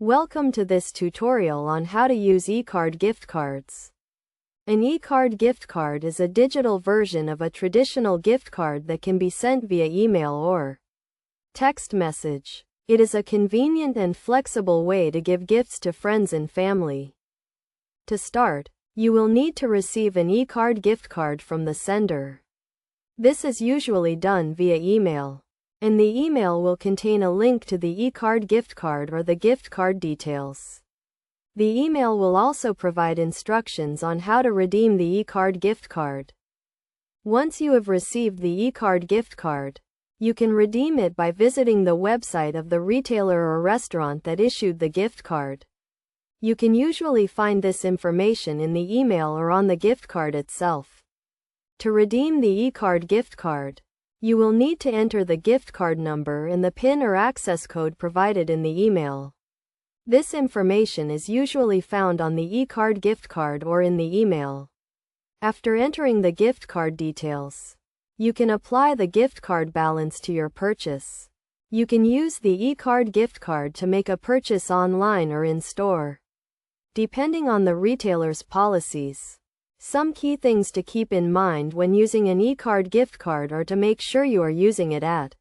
Welcome to this tutorial on how to use eCard gift cards. An eCard gift card is a digital version of a traditional gift card that can be sent via email or text message. It is a convenient and flexible way to give gifts to friends and family. To start, you will need to receive an eCard gift card from the sender. This is usually done via email, and the email will contain a link to the eCard gift card or the gift card details. The email will also provide instructions on how to redeem the eCard gift card. Once you have received the eCard gift card, you can redeem it by visiting the website of the retailer or restaurant that issued the gift card. You can usually find this information in the email or on the gift card itself. To redeem the eCard gift card, you will need to enter the gift card number and the PIN or access code provided in the email. This information is usually found on the eCard gift card or in the email. After entering the gift card details, you can apply the gift card balance to your purchase. You can use the eCard gift card to make a purchase online or in store, depending on the retailer's policies. Some key things to keep in mind when using an eCard gift card are to make sure you are using it at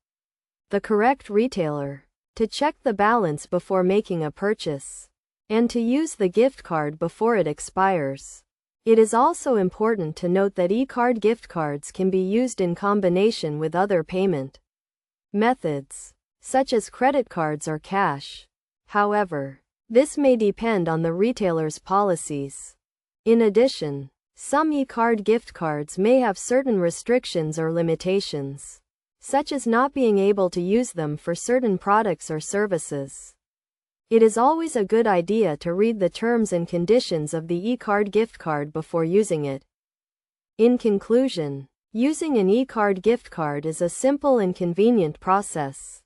the correct retailer, to check the balance before making a purchase, and to use the gift card before it expires. It is also important to note that eCard gift cards can be used in combination with other payment methods, such as credit cards or cash. However, this may depend on the retailer's policies. In addition, some eCard gift cards may have certain restrictions or limitations, such as not being able to use them for certain products or services. It is always a good idea to read the terms and conditions of the eCard gift card before using it. In conclusion, using an eCard gift card is a simple and convenient process.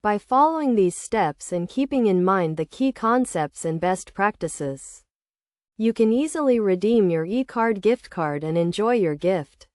By following these steps and keeping in mind the key concepts and best practices, you can easily redeem your eCard gift card and enjoy your gift.